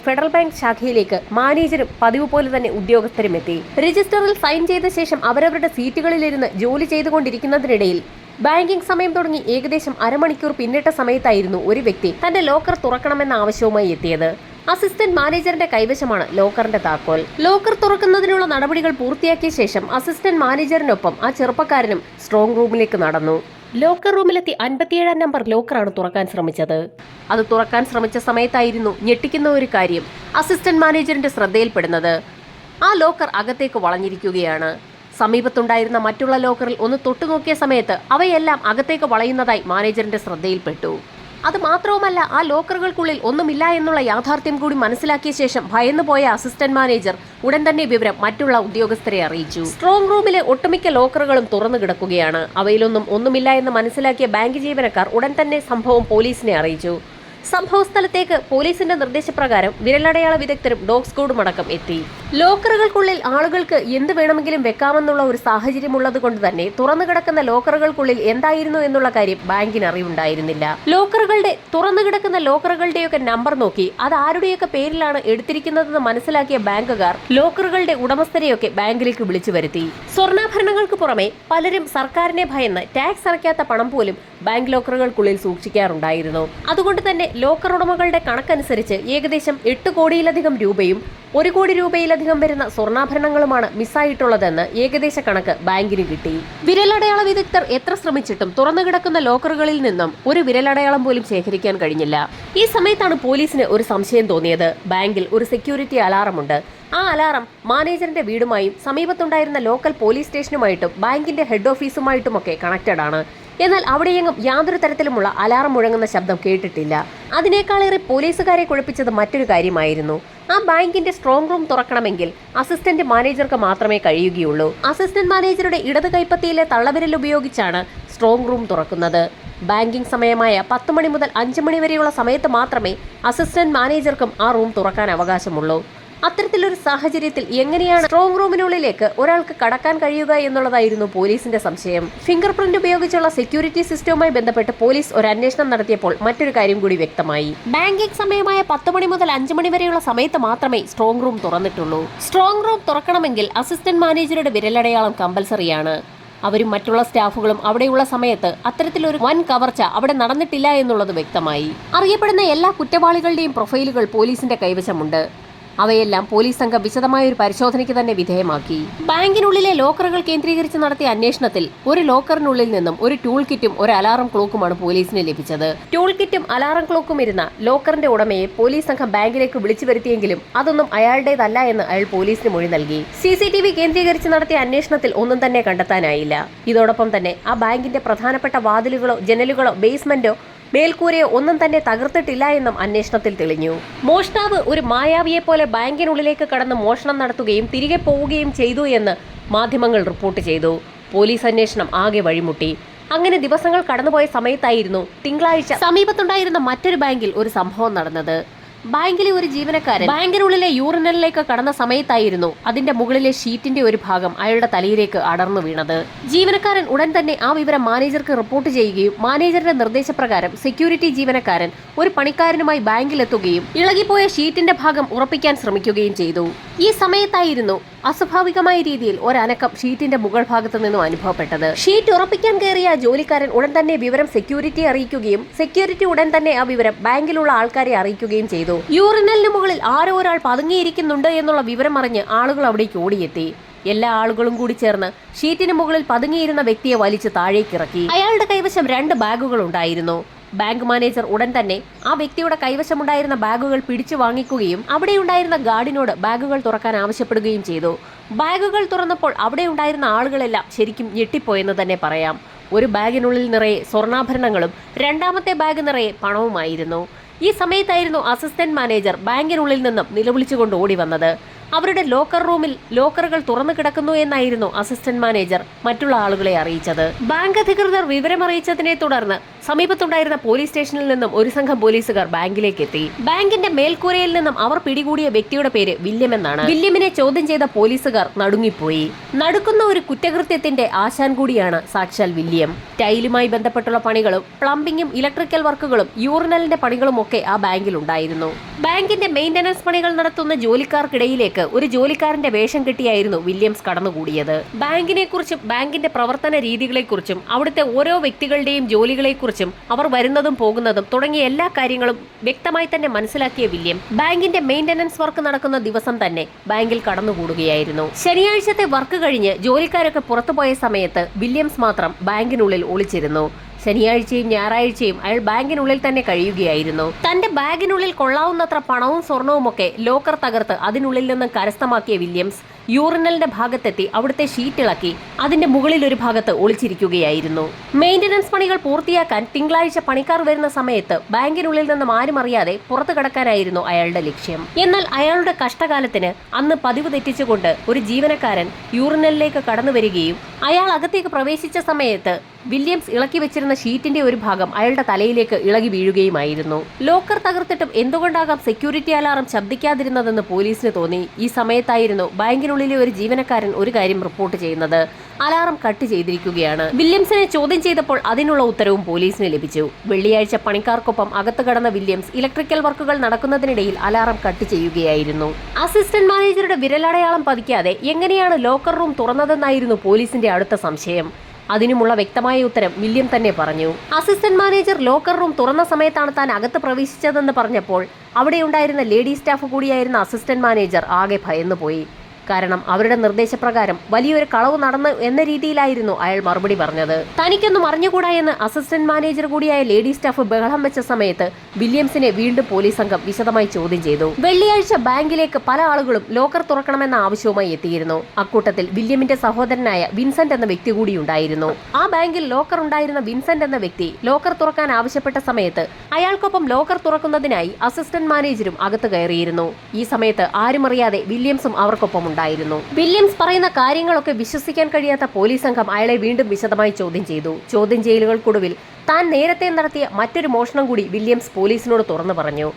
Federal bank ശാഖയിലേക്ക് മാനേജരും പതിവ് പോലെ തന്നെ ഉദ്യോഗസ്ഥരും എത്തി. രജിസ്റ്ററിൽ സൈൻ ചെയ്ത ശേഷം അവരവരുടെ സീറ്റുകളിലിരുന്ന് ജോലി ചെയ്തുകൊണ്ടിരിക്കുന്നതിനിടയിൽ ബാങ്കിംഗ് സമയം തുടങ്ങി ഏകദേശം അരമണിക്കൂർ പിന്നിട്ട സമയത്തായിരുന്നു ഒരു വ്യക്തി തന്റെ ലോക്കർ തുറക്കണമെന്ന ആവശ്യവുമായി എത്തിയത്. അസിസ്റ്റന്റ് മാനേജറിന്റെ കൈവശമാണ് ലോക്കറിന്റെ താക്കോൽ. ലോക്കർ തുറക്കുന്നതിനുള്ള നടപടികൾ പൂർത്തിയാക്കിയ ശേഷം അസിസ്റ്റന്റ് മാനേജറിനൊപ്പം ആ ചെറുപ്പക്കാരനും സ്ട്രോങ് റൂമിലേക്ക് നടന്നു. ലോക്കർ റൂമിലെത്തി 57 നമ്പർ ലോക്കറാണ് തുറക്കാൻ ശ്രമിച്ചത്. അത് തുറക്കാൻ ശ്രമിച്ച സമയത്തായിരുന്നു ഞെട്ടിക്കുന്ന ഒരു കാര്യം അസിസ്റ്റന്റ് മാനേജറിന്റെ ശ്രദ്ധയിൽപ്പെടുന്നത്. ആ ലോക്കർ അകത്തേക്ക് വളഞ്ഞിരിക്കുകയാണ്. സമീപത്തുണ്ടായിരുന്ന മറ്റുള്ള ലോക്കറിൽ ഒന്ന് തൊട്ടുനോക്കിയ സമയത്ത് അവയെല്ലാം അകത്തേക്ക് വളയുന്നതായി മാനേജറിന്റെ ശ്രദ്ധയിൽപ്പെട്ടു. അത് മാത്രവുമല്ല, ആ ലോക്കറുകൾക്കുള്ളിൽ ഒന്നുമില്ല എന്നുള്ള യാഥാർത്ഥ്യം കൂടി മനസ്സിലാക്കിയ ശേഷം ഭയന്നുപോയ അസിസ്റ്റന്റ് മാനേജർ ഉടൻ തന്നെ വിവരം മറ്റുള്ള ഉദ്യോഗസ്ഥരെ അറിയിച്ചു. സ്ട്രോങ് റൂമിലെ ഒട്ടുമിക്ക ലോക്കറുകളും തുറന്നു കിടക്കുകയാണ്. അവയിലൊന്നും ഒന്നുമില്ല എന്ന് മനസ്സിലാക്കിയ ബാങ്ക് ജീവനക്കാർ ഉടൻ തന്നെ സംഭവം പോലീസിനെ അറിയിച്ചു. സംഭവ സ്ഥലത്തേക്ക് പോലീസിന്റെ നിർദ്ദേശപ്രകാരം വിരലടയാള വിദഗ്ധരും ഡോഗ് സ്ക്വാഡും അടക്കം എത്തി. ലോക്കറുകൾക്കുള്ളിൽ ആളുകൾക്ക് എന്ത് വേണമെങ്കിലും വെക്കാമെന്നുള്ള ഒരു സാഹചര്യം ഉള്ളത് കൊണ്ട് തന്നെ തുറന്നു കിടക്കുന്ന ലോക്കറുകൾക്കുള്ളിൽ എന്തായിരുന്നു എന്നുള്ള കാര്യം ബാങ്കിന് അറിവുണ്ടായിരുന്നില്ല. തുറന്നു കിടക്കുന്ന ലോക്കറുകളുടെയൊക്കെ നമ്പർ നോക്കി അത് ആരുടെയൊക്കെ പേരിലാണ് എടുത്തിരിക്കുന്നതെന്ന് മനസ്സിലാക്കിയ ബാങ്കുകാർ ലോക്കറുകളുടെ ഉടമസ്ഥരെയൊക്കെ ബാങ്കിലേക്ക് വിളിച്ചു വരുത്തി. സ്വർണ്ണാഭരണങ്ങൾക്ക് പുറമെ പലരും സർക്കാരിനെ ഭയന്ന് ടാക്സ് അടയ്ക്കാത്ത പണം പോലും ബാങ്ക് ലോക്കറുകൾക്കുള്ളിൽ സൂക്ഷിക്കാറുണ്ടായിരുന്നു. അതുകൊണ്ട് തന്നെ ലോക്കർ ഉടമകളുടെ കണക്കനുസരിച്ച് ഏകദേശം 8 കോടിയിലധികം രൂപയും 1 കോടി രൂപയിലധികം വരുന്ന സ്വർണ്ണാഭരണങ്ങളുമാണ് മിസ്സായിട്ടുള്ളതെന്ന് ഏകദേശ കണക്ക് ബാങ്കിന് കിട്ടി. വിരലടയാള വിദഗ്ധർ എത്ര ശ്രമിച്ചിട്ടും തുറന്നു കിടക്കുന്ന ലോക്കറുകളിൽ നിന്നും ഒരു വിരലടയാളം പോലും ശേഖരിക്കാൻ കഴിഞ്ഞില്ല. ഈ സമയത്താണ് പോലീസിന് ഒരു സംശയം തോന്നിയത്. ബാങ്കിൽ ഒരു സെക്യൂരിറ്റി അലാറമുണ്ട്. ആ അലാറം മാനേജറിന്റെ വീടുമായും സമീപത്തുണ്ടായിരുന്ന ലോക്കൽ പോലീസ് സ്റ്റേഷനുമായിട്ടും ബാങ്കിന്റെ ഹെഡ് ഓഫീസുമായിട്ടുമൊക്കെ കണക്റ്റഡ് ആണ്. എന്നാൽ അവിടെയെങ്ങും യാതൊരു തരത്തിലുമുള്ള അലാറം മുഴങ്ങുന്ന ശബ്ദം കേട്ടിട്ടില്ല. അതിനേക്കാളേറെ പോലീസുകാരെ കുഴപ്പിച്ചത് മറ്റൊരു കാര്യമായിരുന്നു. ആ ബാങ്കിന്റെ സ്ട്രോങ് റൂം തുറക്കണമെങ്കിൽ അസിസ്റ്റന്റ് മാനേജർക്ക് മാത്രമേ കഴിയുകയുള്ളൂ. അസിസ്റ്റന്റ് മാനേജറുടെ ഇടത് കൈപ്പത്തിയിലെ തള്ളവിരൽ ഉപയോഗിച്ചാണ് സ്ട്രോങ് റൂം തുറക്കുന്നത്. ബാങ്കിംഗ് സമയമായ 10 മണി മുതൽ 5 മണി വരെയുള്ള സമയത്ത് മാത്രമേ അസിസ്റ്റന്റ് മാനേജർക്കും ആ റൂം തുറക്കാൻ അവകാശമുള്ളൂ. അത്തരത്തിലൊരു സാഹചര്യത്തിൽ എങ്ങനെയാണ് സ്ട്രോങ് റൂമിനുള്ളിലേക്ക് ഒരാൾക്ക് കടക്കാൻ കഴിയുക എന്നുള്ളതായിരുന്നു പോലീസിന്റെ സംശയം. ഫിംഗർ പ്രിന്റ് ഉപയോഗിച്ചുള്ള സെക്യൂരിറ്റി സിസ്റ്റവുമായി ബന്ധപ്പെട്ട് പോലീസ് ഒരു അന്വേഷണം നടത്തിയപ്പോൾ മറ്റൊരു കാര്യം കൂടി വ്യക്തമായി. ബാങ്കിംഗ് സമയമായ 10 മണി മുതൽ 5 മണി വരെയുള്ള സമയത്ത് മാത്രമേ സ്ട്രോങ് റൂം തുറന്നിട്ടുള്ളൂ. സ്ട്രോങ് റൂം തുറക്കണമെങ്കിൽ അസിസ്റ്റന്റ് മാനേജറുടെ വിരലടയാളം കമ്പൽസറിയാണ്. അവരും മറ്റുള്ള സ്റ്റാഫുകളും അവിടെയുള്ള സമയത്ത് അത്തരത്തിലൊരു വൻ കവർച്ച അവിടെ നടന്നിട്ടില്ല എന്നുള്ളത് വ്യക്തമായി. അറിയപ്പെടുന്ന എല്ലാ കുറ്റവാളികളുടെയും പ്രൊഫൈലുകൾ പോലീസിന്റെ കൈവശമുണ്ട്. അവയെല്ലാം പോലീസ് സംഘം വിശദമായ ഒരു പരിശോധനയ്ക്ക് തന്നെ വിധേയമാക്കി. ബാങ്കിനുള്ളിലെ ലോക്കറുകൾ കേന്ദ്രീകരിച്ച് നടത്തിയ അന്വേഷണത്തിൽ ഒരു ലോക്കറിനുള്ളിൽ നിന്നും ഒരു ടൂൾ കിറ്റും ഒരു അലാറം ക്ലോക്കുമാണ് പോലീസിന് ലഭിച്ചത്. ടൂൾ കിറ്റും അലാറം ക്ലോക്കും ഇരുന്ന ലോക്കറിന്റെ ഉടമയെ പോലീസ് സംഘം ബാങ്കിലേക്ക് വിളിച്ചു വരുത്തിയെങ്കിലും അതൊന്നും അയാളുടേതല്ല എന്ന് അയാൾ പോലീസിന് മൊഴി നൽകി. CCTV കേന്ദ്രീകരിച്ച് നടത്തിയ അന്വേഷണത്തിൽ ഒന്നും തന്നെ കണ്ടെത്താനായില്ല. ഇതോടൊപ്പം തന്നെ ആ ബാങ്കിന്റെ പ്രധാനപ്പെട്ട വാതിലുകളോ ജനലുകളോ ബേസ്മെന്റോ മേൽക്കൂരയോ ഒന്നും തന്നെ തകർത്തിട്ടില്ല എന്നും അന്വേഷണത്തിൽ തെളിഞ്ഞു. മോഷ്ടാവ് ഒരു മായാവിയെ പോലെ ബാങ്കിനുള്ളിലേക്ക് കടന്ന് മോഷണം നടത്തുകയും തിരികെ പോവുകയും ചെയ്തു എന്ന് മാധ്യമങ്ങൾ റിപ്പോർട്ട് ചെയ്തു. പോലീസ് അന്വേഷണം ആകെ വഴിമുട്ടി. അങ്ങനെ ദിവസങ്ങൾ കടന്നുപോയ സമയത്തായിരുന്നു തിങ്കളാഴ്ച സമീപത്തുണ്ടായിരുന്ന മറ്റൊരു ബാങ്കിൽ ഒരു സംഭവം നടന്നത്. ബാങ്കിലെ ഒരു ജീവനക്കാരൻ ബാങ്കിനുള്ളിലെ യൂറിനലിലേക്ക് കടന്ന സമയത്തായിരുന്നു അതിന്റെ മുകളിലെ ഷീറ്റിന്റെ ഒരു ഭാഗം അയാളുടെ തലയിലേക്ക് അടർന്നു വീണത്. ജീവനക്കാരൻ ഉടൻ തന്നെ ആ വിവരം മാനേജർക്ക് റിപ്പോർട്ട് ചെയ്യുകയും മാനേജറുടെ നിർദ്ദേശപ്രകാരം സെക്യൂരിറ്റി ജീവനക്കാരൻ ഒരു പണിക്കാരനുമായി ബാങ്കിലെത്തുകയും ഇളകിപ്പോയ ഷീറ്റിന്റെ ഭാഗം ഉറപ്പിക്കാൻ ശ്രമിക്കുകയും ചെയ്തു. ഈ സമയത്തായിരുന്നു അസ്വാഭാവികമായ രീതിയിൽ ഒരനക്കം ഷീറ്റിന്റെ മുകൾ ഭാഗത്തു നിന്നും അനുഭവപ്പെട്ടത്. ഷീറ്റ് ഉറപ്പിക്കാൻ കയറിയ ജോലിക്കാരൻ ഉടൻ തന്നെ വിവരം സെക്യൂരിറ്റിയെ അറിയിക്കുകയും സെക്യൂരിറ്റി ഉടൻ തന്നെ ആ വിവരം ബാങ്കിലുള്ള ആൾക്കാരെ അറിയിക്കുകയും ചെയ്തു. യൂറിനലിന് മുകളിൽ ആരോ ഒരാൾ പതുങ്ങിയിരിക്കുന്നുണ്ട് എന്നുള്ള വിവരം അറിഞ്ഞ് ആളുകൾ അവിടേക്ക് ഓടിയെത്തി. എല്ലാ ആളുകളും കൂടി ചേർന്ന് ഷീറ്റിന് മുകളിൽ പതുങ്ങിയിരുന്ന വ്യക്തിയെ വലിച്ച് താഴേക്കിറക്കി. അയാളുടെ കൈവശം 2 ബാഗുകൾ ഉണ്ടായിരുന്നു. ബാങ്ക് മാനേജർ ഉടൻ തന്നെ ആ വ്യക്തിയുടെ കൈവശമുണ്ടായിരുന്ന ബാഗുകൾ പിടിച്ചു വാങ്ങിക്കുകയും അവിടെയുണ്ടായിരുന്ന ഗാർഡിനോട് ബാഗുകൾ തുറക്കാൻ ആവശ്യപ്പെടുകയും ചെയ്തു. ബാഗുകൾ തുറന്നപ്പോൾ അവിടെ ഉണ്ടായിരുന്ന ആളുകളെല്ലാം ശരിക്കും ഞെട്ടിപ്പോയെന്ന് തന്നെ പറയാം. ഒരു ബാഗിനുള്ളിൽ നിറയെ സ്വർണ്ണാഭരണങ്ങളും രണ്ടാമത്തെ ബാഗ് നിറയെ പണവുമായിരുന്നു. ഈ സമയത്തായിരുന്നു അസിസ്റ്റന്റ് മാനേജർ ബാങ്കിനുള്ളിൽ നിന്നും നിലവിളിച്ചുകൊണ്ട് ഓടി വന്നത്. അവരുടെ ലോക്കർ റൂമിൽ ലോക്കറുകൾ തുറന്നു കിടക്കുന്നു എന്നായിരുന്നു അസിസ്റ്റന്റ് മാനേജർ മറ്റുള്ള ആളുകളെ അറിയിച്ചത്. ബാങ്ക് അധികൃതർ വിവരമറിയിച്ചതിനെ തുടർന്ന് സമീപത്തുണ്ടായിരുന്ന പോലീസ് സ്റ്റേഷനിൽ നിന്നും ഒരു സംഘം പോലീസുകാർ ബാങ്കിലേക്ക് എത്തി. ബാങ്കിന്റെ മേൽക്കൂരയിൽ നിന്നും അവർ പിടികൂടിയ വ്യക്തിയുടെ പേര് വില്യം എന്നാണ്. വില്യമിനെ ചോദ്യം ചെയ്ത പോലീസുകാർ നടുങ്ങിപ്പോയി. നടക്കുന്ന ഒരു കുറ്റകൃത്യത്തിന്റെ ആശാൻ കൂടിയാണ് സാക്ഷാൽ വില്യം. ടൈലുമായി ബന്ധപ്പെട്ടുള്ള പണികളും പ്ലംബിംഗും ഇലക്ട്രിക്കൽ വർക്കുകളും യൂറിനലിന്റെ പണികളും ഒക്കെ ആ ബാങ്കിൽ ഉണ്ടായിരുന്നു. ബാങ്കിന്റെ മെയിന്റനൻസ് പണികൾ നടത്തുന്ന ജോലിക്കാർക്കിടയിലേക്ക് ഒരു ജോലിക്കാരന്റെ വേഷം കെട്ടിയായിരുന്നു വില്യംസ് കടന്നുകൂടിയത്. ബാങ്കിനെ കുറിച്ചും ബാങ്കിന്റെ പ്രവർത്തന രീതികളെക്കുറിച്ചും അവിടുത്തെ ഓരോ വ്യക്തികളുടെയും ജോലികളെക്കുറിച്ചും അവർ വരുന്നതും പോകുന്നതും തുടങ്ങിയ എല്ലാ കാര്യങ്ങളും വ്യക്തമായി തന്നെ മനസ്സിലാക്കിയ വില്യം ബാങ്കിന്റെ മെയിന്റനൻസ് വർക്ക് നടക്കുന്ന ദിവസം തന്നെ ബാങ്കിൽ കടന്നുകൂടുകയായിരുന്നു. ശനിയാഴ്ചത്തെ വർക്ക് കഴിഞ്ഞ് ജോലിക്കാരൊക്കെ പുറത്തുപോയ സമയത്ത് വില്യംസ് മാത്രം ബാങ്കിനുള്ളിൽ ഒളിച്ചിരുന്നു. ശനിയാഴ്ചയും ഞായറാഴ്ചയും അയാൾ ബാങ്കിനുള്ളിൽ തന്നെ കഴിയുകയായിരുന്നു. തന്റെ ബാഗിനുള്ളിൽ കൊള്ളാവുന്നത്ര പണവും സ്വർണവും ഒക്കെ ലോക്കർ തകർത്ത് അതിനുള്ളിൽ നിന്ന് കരസ്ഥമാക്കിയ വില്യംസ് യൂറിനലിന്റെ ഭാഗത്തെത്തി അവിടുത്തെ ഷീറ്റ് ഇളക്കി അതിന്റെ മുകളിൽ ഒരു ഭാഗത്ത് ഒളിച്ചിരിക്കുകയായിരുന്നു. മെയിന്റനൻസ് പണികൾ പൂർത്തിയാക്കാൻ തിങ്കളാഴ്ച പണിക്കാർ വരുന്ന സമയത്ത് ബാങ്കിനുള്ളിൽ നിന്നും ആരും അറിയാതെ പുറത്തു കടക്കാനായിരുന്നു അയാളുടെ ലക്ഷ്യം. എന്നാൽ അയാളുടെ കഷ്ടകാലത്തിന് അന്ന് പതിവ് തെറ്റിച്ചുകൊണ്ട് ഒരു ജീവനക്കാരൻ യൂറിനലിലേക്ക് കടന്നു വരികയും അയാൾ അകത്തേക്ക് പ്രവേശിച്ച സമയത്ത് വില്യംസ് ഇളക്കി വെച്ചിരുന്ന ഷീറ്റിന്റെ ഒരു ഭാഗം അയാളുടെ തലയിലേക്ക് ഇളകി വീഴുകയുമായിരുന്നു. ലോക്കർ തകർത്തിട്ടും എന്തുകൊണ്ടാകാം സെക്യൂരിറ്റി അലാറം ശബ്ദിക്കാതിരുന്നതെന്ന് പോലീസിന് തോന്നി. ഈ സമയത്തായിരുന്നു ബാങ്കിനുള്ളിലെ ഒരു ജീവനക്കാരൻ ഒരു കാര്യം റിപ്പോർട്ട് ചെയ്യുന്നത്. അലാറം കട്ട് ചെയ്തിരിക്കുകയാണ്. വില്യംസിനെ ചോദ്യം ചെയ്തപ്പോൾ അതിനുള്ള ഉത്തരവും പോലീസിന് ലഭിച്ചു. വെള്ളിയാഴ്ച പണിക്കാർക്കൊപ്പം അകത്ത് കടന്ന വില്യംസ് ഇലക്ട്രിക്കൽ വർക്കുകൾ നടക്കുന്നതിനിടയിൽ അലാറം കട്ട് ചെയ്യുകയായിരുന്നു. അസിസ്റ്റന്റ് മാനേജറുടെ വിരലടയാളം പതിക്കാതെ എങ്ങനെയാണ് ലോക്കർ റൂം തുറന്നതെന്നായിരുന്നു പോലീസിന്റെ അടുത്ത സംശയം. അതിനുമുള്ള വ്യക്തമായ ഉത്തരം വില്യം തന്നെ പറഞ്ഞു. അസിസ്റ്റന്റ് മാനേജർ ലോക്കർ റൂം തുറന്ന സമയത്താണ് താൻ അകത്ത് പ്രവേശിച്ചതെന്ന് പറഞ്ഞപ്പോൾ അവിടെയുണ്ടായിരുന്ന ലേഡി സ്റ്റാഫ് കൂടിയായിരുന്ന അസിസ്റ്റന്റ് മാനേജർ ആകെ ഭയന്നുപോയി. കാരണം അവരുടെ നിർദ്ദേശപ്രകാരം വലിയൊരു കളവ് നടന്നു എന്ന രീതിയിലായിരുന്നു അയാൾ മറുപടി പറഞ്ഞത്. തനിക്കൊന്നും അറിഞ്ഞുകൂടാ എന്ന് അസിസ്റ്റന്റ് മാനേജർ കൂടിയായ ലേഡി സ്റ്റാഫ് ബഹളം വെച്ച സമയത്ത് വില്യംസിനെ വീണ്ടും പോലീസ് സംഘം വിശദമായി ചോദ്യം ചെയ്തു. വെള്ളിയാഴ്ച ബാങ്കിലേക്ക് പല ആളുകളും ലോക്കർ തുറക്കണമെന്ന ആവശ്യവുമായി എത്തിയിരുന്നു. അക്കൂട്ടത്തിൽ വില്യമിന്റെ സഹോദരനായ വിൻസെന്റ് എന്ന വ്യക്തി കൂടി ഉണ്ടായിരുന്നു. ആ ബാങ്കിൽ ലോക്കർ ഉണ്ടായിരുന്ന വിൻസെന്റ് എന്ന വ്യക്തി ലോക്കർ തുറക്കാൻ ആവശ്യപ്പെട്ട സമയത്ത് അയാൾക്കൊപ്പം ലോക്കർ തുറക്കുന്നതിനായി അസിസ്റ്റന്റ് മാനേജരും അകത്ത് കയറിയിരുന്നു. ഈ സമയത്ത് ആരും അറിയാതെ വില്യംസും അവർക്കൊപ്പം ഉണ്ടായിരുന്നു. വില്യംസ് പറയുന്ന കാര്യങ്ങളൊക്കെ വിശ്വസിക്കാൻ കഴിയാത്ത പോലീസ് സംഘം അയാളെ വീണ്ടും വിശദമായി ചോദ്യം ചെയ്തു. ചോദ്യം ചെയ്യലുകൾക്കൊടുവിൽ താൻ നേരത്തെ നടത്തിയ മറ്റൊരു മോഷണം കൂടി വില്യംസ് പോലീസിനോട് തുറന്നു പറഞ്ഞു.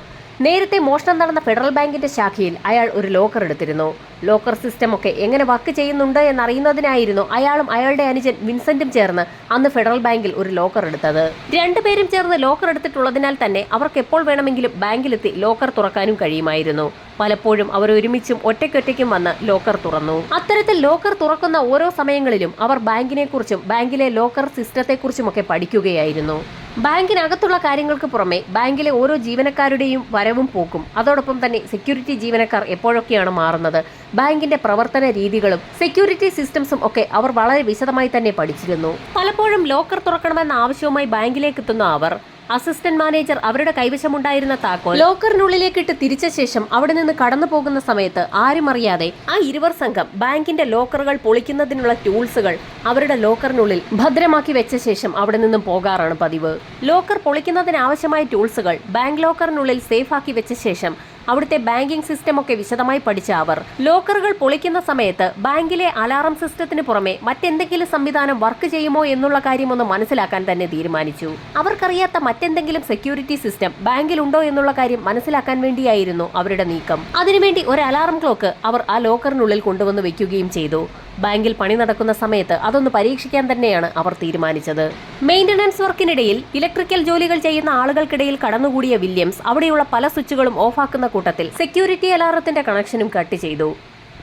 നേരത്തെ മോഷണം നടന്ന ഫെഡറൽ ബാങ്കിന്റെ ശാഖയിൽ അയാൾ ഒരു ലോക്കർ എടുത്തിരുന്നു. ലോക്കർ സിസ്റ്റം ഒക്കെ എങ്ങനെ വർക്ക് ചെയ്യുന്നുണ്ട് എന്നറിയുന്നതിനായിരുന്നു അയാളും അയാളുടെ അനുജൻ വിൻസെന്റും ചേർന്ന് അന്ന് ഫെഡറൽ ബാങ്കിൽ ഒരു ലോക്കർ എടുത്തത്. രണ്ടുപേരും ചേർന്ന് ലോക്കർ എടുത്തിട്ടുള്ളതിനാൽ തന്നെ അവർക്ക് എപ്പോൾ വേണമെങ്കിലും ബാങ്കിലെത്തി ലോക്കർ തുറക്കാനും കഴിയുമായിരുന്നു. പലപ്പോഴും അവർ ഒരുമിച്ചും ഒറ്റയ്ക്കൊറ്റയ്ക്കും വന്ന് ലോക്കർ തുറന്നു. അത്തരത്തിൽ ലോക്കർ തുറക്കുന്ന ഓരോ സമയങ്ങളിലും അവർ ബാങ്കിനെ കുറിച്ചും ബാങ്കിലെ ലോക്കർ സിസ്റ്റത്തെക്കുറിച്ചുമൊക്കെ പഠിക്കുകയായിരുന്നു. ബാങ്കിനകത്തുള്ള കാര്യങ്ങൾക്ക് പുറമെ ബാങ്കിലെ ഓരോ ജീവനക്കാരുടെയും വരവും പോക്കും, അതോടൊപ്പം തന്നെ സെക്യൂരിറ്റി ജീവനക്കാർ എപ്പോഴൊക്കെയാണ് മാറുന്നത്, ബാങ്കിന്റെ പ്രവർത്തന രീതികളും സെക്യൂരിറ്റി സിസ്റ്റംസും ഒക്കെ അവർ വളരെ വിശദമായി തന്നെ പഠിച്ചിരുന്നു. പലപ്പോഴും ലോക്കർ തുറക്കണമെന്ന ആവശ്യവുമായി ബാങ്കിലേക്ക് എത്തുന്ന അവർ അസിസ്റ്റന്റ് മാനേജർ അവരുടെ കൈവശമുണ്ടായിരുന്ന താക്കോൽ ലോക്കറിനുള്ളിലേക്കിട്ട് തിരിച്ച ശേഷം അവിടെ നിന്ന് കടന്നു പോകുന്ന സമയത്ത് ആരും അറിയാതെ ആ ഇരുവർ സംഘം ബാങ്കിന്റെ ലോക്കറുകൾ പൊളിക്കുന്നതിനുള്ള ടൂൾസുകൾ അവരുടെ ലോക്കറിനുള്ളിൽ ഭദ്രമാക്കി വെച്ച ശേഷം അവിടെ നിന്നും പോകാറാണ് പതിവ്. ലോക്കർ പൊളിക്കുന്നതിന് ആവശ്യമായ ടൂൾസുകൾ ബാങ്ക് ലോക്കറിനുള്ളിൽ സേഫ് ആക്കി വെച്ച ശേഷം അവിടുത്തെ ബാങ്കിംഗ് സിസ്റ്റം ഒക്കെ വിശദമായി പഠിച്ച അവർ ലോക്കറുകൾ പൊളിക്കുന്ന സമയത്ത് ബാങ്കിലെ അലാറം സിസ്റ്റത്തിന് പുറമെ മറ്റെന്തെങ്കിലും സംവിധാനം വർക്ക് ചെയ്യുമോ എന്നുള്ള കാര്യമൊന്ന് മനസ്സിലാക്കാൻ തന്നെ തീരുമാനിച്ചു. അവർക്കറിയാത്ത മറ്റെന്തെങ്കിലും സെക്യൂരിറ്റി സിസ്റ്റം ബാങ്കിലുണ്ടോ എന്നുള്ള കാര്യം മനസ്സിലാക്കാൻ വേണ്ടിയായിരുന്നു അവരുടെ നീക്കം. അതിനുവേണ്ടി ഒരു അലാറം ക്ലോക്ക് അവർ ആ ലോക്കറിനുള്ളിൽ കൊണ്ടുവന്ന് വെക്കുകയും ചെയ്തു. ബാങ്കിൽ പണി നടക്കുന്ന സമയത്ത് അതൊന്ന് പരീക്ഷിക്കാൻ തന്നെയാണ് അവർ തീരുമാനിച്ചത്. മെയിന്റനൻസ് വർക്കിനിടയിൽ ഇലക്ട്രിക്കൽ ജോലികൾ ചെയ്യുന്ന ആളുകൾക്കിടയിൽ കടന്നുകൂടിയ വില്യംസ് അവിടെയുള്ള പല സ്വിച്ചുകളും ഓഫാക്കുന്ന കൂട്ടത്തിൽ സെക്യൂരിറ്റി അലാറത്തിന്റെ കണക്ഷനും കട്ട് ചെയ്തു.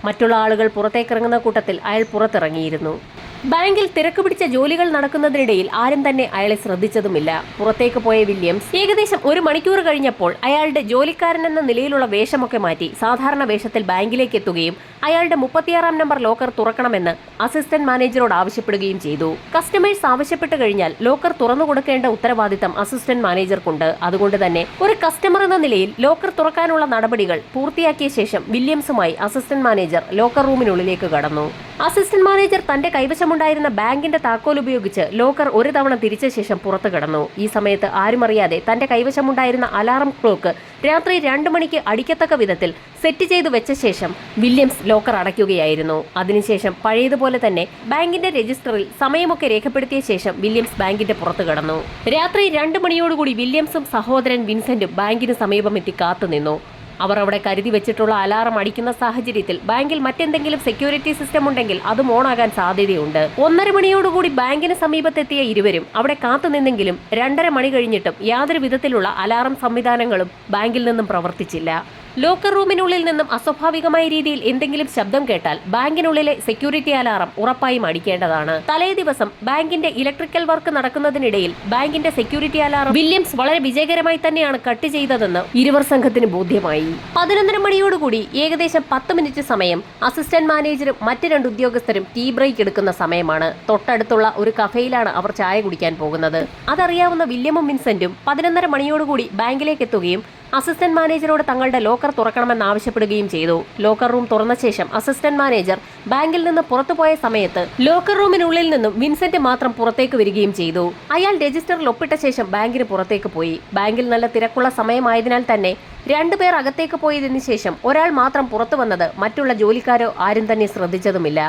മറ്റുള്ള ആളുകൾ പുറത്തേക്കിറങ്ങുന്ന കൂട്ടത്തിൽ അയാൾ പുറത്തിറങ്ങിയിരുന്നു. ബാങ്കിൽ തിരക്ക് പിടിച്ച ജോലികൾ നടക്കുന്നതിനിടയിൽ ആരും തന്നെ അയാളെ ശ്രദ്ധിച്ചതുമില്ല. പുറത്തേക്ക് പോയ വില്യംസ് ഏകദേശം 1 മണിക്കൂർ കഴിഞ്ഞപ്പോൾ അയാളുടെ ജോലിക്കാരൻ എന്ന നിലയിലുള്ള വേഷമൊക്കെ മാറ്റി സാധാരണ വേഷത്തിൽ ബാങ്കിലേക്ക് എത്തുകയും അയാളുടെ 36-ാം നമ്പർ ലോക്കർ തുറക്കണമെന്ന് അസിസ്റ്റന്റ് മാനേജറോട് ആവശ്യപ്പെടുകയും ചെയ്തു. കസ്റ്റമേഴ്സ് ആവശ്യപ്പെട്ടു കഴിഞ്ഞാൽ ലോക്കർ തുറന്നു കൊടുക്കേണ്ട ഉത്തരവാദിത്തം അസിസ്റ്റന്റ് മാനേജർക്കുണ്ട്. അതുകൊണ്ട് തന്നെ ഒരു കസ്റ്റമർ എന്ന നിലയിൽ ലോക്കർ തുറക്കാനുള്ള നടപടികൾ പൂർത്തിയാക്കിയ ശേഷം വില്യംസുമായി അസിസ്റ്റന്റ് മാനേജർ ലോക്കർ റൂമിനുള്ളിലേക്ക് കടന്നു. അസിസ്റ്റന്റ് മാനേജർ തന്റെ കൈവശമുണ്ടായിരുന്ന ബാങ്കിന്റെ താക്കോൽ ഉപയോഗിച്ച് ലോക്കർ ഒരു തവണ തിരിച്ച ശേഷം പുറത്തു കടന്നു. ഈ സമയത്ത് ആരും അറിയാതെ തന്റെ കൈവശമുണ്ടായിരുന്ന അലാറം ക്ലോക്ക് രാത്രി 2 മണിക്ക് അടിക്കത്തക്ക വിധത്തിൽ സെറ്റ് ചെയ്തു വെച്ച ശേഷം വില്യംസ് ലോക്കർ അടയ്ക്കുകയായിരുന്നു. അതിനുശേഷം പഴയതുപോലെ തന്നെ ബാങ്കിന്റെ രജിസ്റ്ററിൽ സമയമൊക്കെ രേഖപ്പെടുത്തിയ ശേഷം വില്യംസ് ബാങ്കിന്റെ പുറത്തു കടന്നു. രാത്രി 2 മണിയോടുകൂടി വില്യംസും സഹോദരൻ വിൻസെന്റും ബാങ്കിന് സമീപമെത്തി കാത്തുനിന്നു. അവർ അവിടെ കരുതി വെച്ചിട്ടുള്ള അലാറം അടിക്കുന്ന സാഹചര്യത്തിൽ ബാങ്കിൽ മറ്റെന്തെങ്കിലും സെക്യൂരിറ്റി സിസ്റ്റം ഉണ്ടെങ്കിൽ അതും ഓണാകാൻ സാധ്യതയുണ്ട്. 1:30 മണിയോടുകൂടി ബാങ്കിന് സമീപത്തെത്തിയ ഇരുവരും അവിടെ കാത്തുനിന്നെങ്കിലും 2:30 മണി കഴിഞ്ഞിട്ടും യാതൊരു വിധത്തിലുള്ള അലാറം സംവിധാനങ്ങളും ബാങ്കിൽ നിന്നും പ്രവർത്തിച്ചില്ല. ലോക്കർ റൂമിനുള്ളിൽ നിന്നും അസ്വാഭാവികമായ രീതിയിൽ എന്തെങ്കിലും ശബ്ദം കേട്ടാൽ ബാങ്കിനുള്ളിലെ സെക്യൂരിറ്റി അലാറം ഉറപ്പായും അടിക്കേണ്ടതാണ്. തലേ ദിവസം ബാങ്കിന്റെ ഇലക്ട്രിക്കൽ വർക്ക് നടക്കുന്നതിനിടയിൽ ബാങ്കിന്റെ സെക്യൂരിറ്റി അലാറം വില്യംസ് വളരെ വിജയകരമായി തന്നെയാണ് കട്ട് ചെയ്തതെന്ന് ഇരുവർ സംഘത്തിന് ബോധ്യമായി. 11:30 മണിയോടുകൂടി ഏകദേശം 10 മിനിറ്റ് സമയം അസിസ്റ്റന്റ് മാനേജരും മറ്റ് 2 ഉദ്യോഗസ്ഥരും ടീ ബ്രേക്ക് എടുക്കുന്ന സമയമാണ്. തൊട്ടടുത്തുള്ള ഒരു കഫേയിലാണ് അവർ ചായ കുടിക്കാൻ പോകുന്നത്. അതറിയാവുന്ന വില്യമും വിൻസെന്റും 11:30 മണിയോടുകൂടി ബാങ്കിലേക്ക് എത്തുകയും അസിസ്റ്റന്റ് മാനേജരോട് തങ്ങളുടെ ലോക്കർ തുറക്കണമെന്ന് ആവശ്യപ്പെടുകയും ചെയ്തു. ലോക്കർ റൂം തുറന്ന ശേഷം അസിസ്റ്റന്റ് മാനേജർ ബാങ്കിൽ നിന്ന് പുറത്തുപോയ സമയത്ത് ലോക്കർ റൂമിനുള്ളിൽ നിന്നും വിൻസെന്റ് മാത്രം പുറത്തേക്ക് വരികയും ചെയ്തു. അയാൾ രജിസ്റ്ററിൽ ഒപ്പിട്ട ശേഷം ബാങ്കിന് പുറത്തേക്ക് പോയി. ബാങ്കിൽ നല്ല തിരക്കുള്ള സമയമായതിനാൽ തന്നെ 2 പേർ അകത്തേക്ക് പോയതിനു ശേഷം ഒരാൾ മാത്രം പുറത്തു വന്നത് മറ്റുള്ള ജോലിക്കാരോ ആരും തന്നെ ശ്രദ്ധിച്ചതുമില്ല.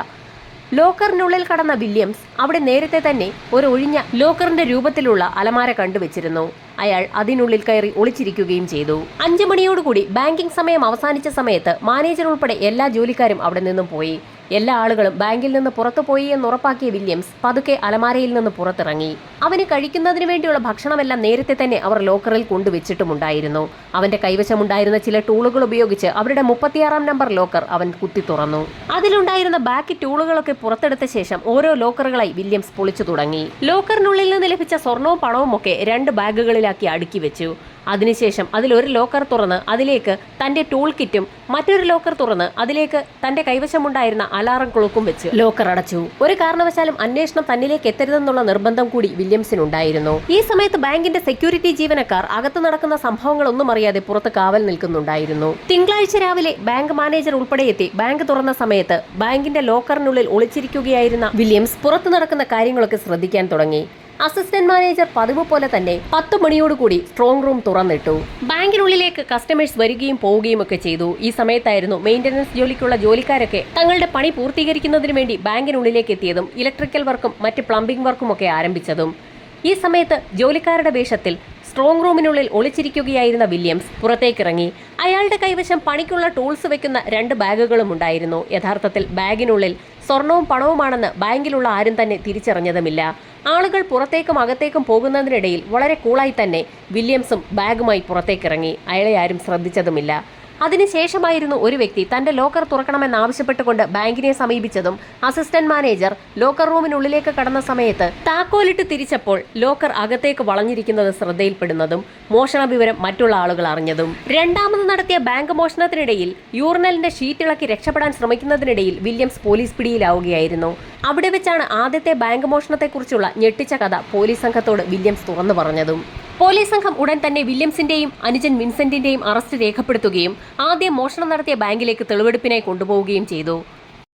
ലോക്കറിനുള്ളിൽ കടന്ന വില്യംസ് അവിടെ നേരത്തെ തന്നെ ഒരു ഒഴിഞ്ഞ ലോക്കറിന്റെ രൂപത്തിലുള്ള അലമാര കണ്ടുവച്ചിരുന്നു. അയാൾ അതിനുള്ളിൽ കയറി ഒളിച്ചിരിക്കുകയും ചെയ്തു. 5 മണിയോടുകൂടി ബാങ്കിംഗ് സമയം അവസാനിച്ച സമയത്ത് മാനേജർ ഉൾപ്പെടെ എല്ലാ ജോലിക്കാരും അവിടെ നിന്നും പോയി. എല്ലാ ആളുകളും ബാങ്കിൽ നിന്ന് പുറത്തുപോയി എന്ന് ഉറപ്പാക്കിയ വില്യംസ് പതുക്കെ അലമാരയിൽ നിന്ന് പുറത്തിറങ്ങി. അവന് കഴിക്കുന്നതിന് വേണ്ടിയുള്ള ഭക്ഷണമെല്ലാം നേരത്തെ തന്നെ അവർ ലോക്കറിൽ കൊണ്ടുവച്ചിട്ടുമുണ്ടായിരുന്നു. അവന്റെ കൈവശമുണ്ടായിരുന്ന ചില ടൂളുകൾ ഉപയോഗിച്ച് അവരുടെ 36-ാം നമ്പർ ലോക്കർ അവൻ കുത്തി തുറന്നു. അതിലുണ്ടായിരുന്ന ബാക്കി ടൂളുകളൊക്കെ പുറത്തെടുത്ത ശേഷം ഓരോ ലോക്കറുകളായി വില്യംസ് പൊളിച്ചു തുടങ്ങി. ലോക്കറിനുള്ളിൽ നിന്ന് ലഭിച്ച സ്വർണവും പണവും ഒക്കെ 2 ബാഗുകളിലാക്കി അടുക്കി വെച്ചു. അതിനുശേഷം അതിലൊരു ലോക്കർ തുറന്ന് അതിലേക്ക് തന്റെ ടൂൾ കിറ്റും മറ്റൊരു ലോക്കർ തുറന്ന് അതിലേക്ക് തന്റെ കൈവശമുണ്ടായിരുന്ന അലാറം ക്ലോക്കും വെച്ച് ലോക്കർ അടച്ചു. ഒരു കാരണവശാലും അന്വേഷണം തന്നിലേക്ക് എത്തരുതെന്നുള്ള നിർബന്ധം കൂടി വില്യംസിനുണ്ടായിരുന്നു. ഈ സമയത്ത് ബാങ്കിന്റെ സെക്യൂരിറ്റി ജീവനക്കാർ അകത്ത് നടക്കുന്ന സംഭവങ്ങളൊന്നും അറിയാതെ പുറത്ത് കാവൽ നിൽക്കുന്നുണ്ടായിരുന്നു. തിങ്കളാഴ്ച രാവിലെ ബാങ്ക് മാനേജർ ഉൾപ്പെടെ എത്തി ബാങ്ക് തുറന്ന സമയത്ത് ബാങ്കിന്റെ ലോക്കറിനുള്ളിൽ ഒളിച്ചിരിക്കുകയായിരുന്ന വില്യംസ് പുറത്തു നടക്കുന്ന കാര്യങ്ങളൊക്കെ ശ്രദ്ധിക്കാൻ തുടങ്ങി. അസിസ്റ്റന്റ് മാനേജർ പതിവ് പോലെ തന്നെ 10 മണിയോടുകൂടി സ്ട്രോങ് റൂം തുറന്നിട്ടു. ബാങ്കിനുള്ളിലേക്ക് കസ്റ്റമേഴ്സ് വരികയും പോവുകയും ഒക്കെ ചെയ്തു. ഈ സമയത്തായിരുന്നു മെയിന്റനൻസ് ജോലിക്കുള്ള ജോലിക്കാരൊക്കെ തങ്ങളുടെ പണി പൂർത്തീകരിക്കുന്നതിന് വേണ്ടി ബാങ്കിനുള്ളിലേക്ക് എത്തിയതും ഇലക്ട്രിക്കൽ വർക്കും മറ്റ് പ്ലംബിംഗ് വർക്കും ഒക്കെ ആരംഭിച്ചതും. ഈ സമയത്ത് ജോലിക്കാരുടെ വേഷത്തിൽ സ്ട്രോങ് റൂമിനുള്ളിൽ ഒളിച്ചിരിക്കുകയായിരുന്ന വില്യംസ് പുറത്തേക്കിറങ്ങി. അയാളുടെ കൈവശം പണിക്കുള്ള ടൂൾസ് വെക്കുന്ന 2 ബാഗുകളും ഉണ്ടായിരുന്നു. യഥാർത്ഥത്തിൽ ബാഗിനുള്ളിൽ സ്വർണവും പണവുമാണെന്ന് ബാങ്കിലുള്ള ആരും തന്നെ തിരിച്ചറിഞ്ഞതുമില്ല. ആളുകൾ പുറത്തേക്കും അകത്തേക്കും പോകുന്നതിനിടയിൽ വളരെ കൂളായി തന്നെ വില്യംസും ബാഗുമായി പുറത്തേക്കിറങ്ങി. അയാളെ ആരും ശ്രദ്ധിച്ചതുമില്ല. അതിനുശേഷമായിരുന്നു ഒരു വ്യക്തി തന്റെ ലോക്കർ തുറക്കണമെന്നാവശ്യപ്പെട്ടുകൊണ്ട് ബാങ്കിനെ സമീപിച്ചതും അസിസ്റ്റന്റ് മാനേജർ ലോക്കർ റൂമിനുള്ളിലേക്ക് കടന്ന സമയത്ത് താക്കോലിട്ട് തിരിച്ചപ്പോൾ ലോക്കർ അകത്തേക്ക് വളഞ്ഞിരിക്കുന്നത് ശ്രദ്ധയിൽപ്പെടുന്നതും മോഷണ വിവരം മറ്റുള്ള ആളുകൾ അറിഞ്ഞതും. രണ്ടാമത് നടത്തിയ ബാങ്ക് മോഷണത്തിനിടയിൽ യൂറിനലിന്റെ ഷീറ്റിളക്കി രക്ഷപ്പെടാൻ ശ്രമിക്കുന്നതിനിടയിൽ വില്യംസ് പോലീസ് പിടിയിലാവുകയായിരുന്നു. അവിടെ വെച്ചാണ് ആദ്യത്തെ ബാങ്ക് മോഷണത്തെക്കുറിച്ചുള്ള ഞെട്ടിച്ച കഥ പോലീസ് സംഘത്തോട് വില്യംസ് തുറന്നു പറഞ്ഞതും. പോലീസ് സംഘം ഉടൻ തന്നെ വില്യംസിന്റെയും അനുജൻ വിൻസെന്റിന്റെയും അറസ്റ്റ് രേഖപ്പെടുത്തുകയും ആദ്യം മോഷണം നടത്തിയ ബാങ്കിലേക്ക് തെളിവെടുപ്പിനായി കൊണ്ടുപോവുകയും ചെയ്തു.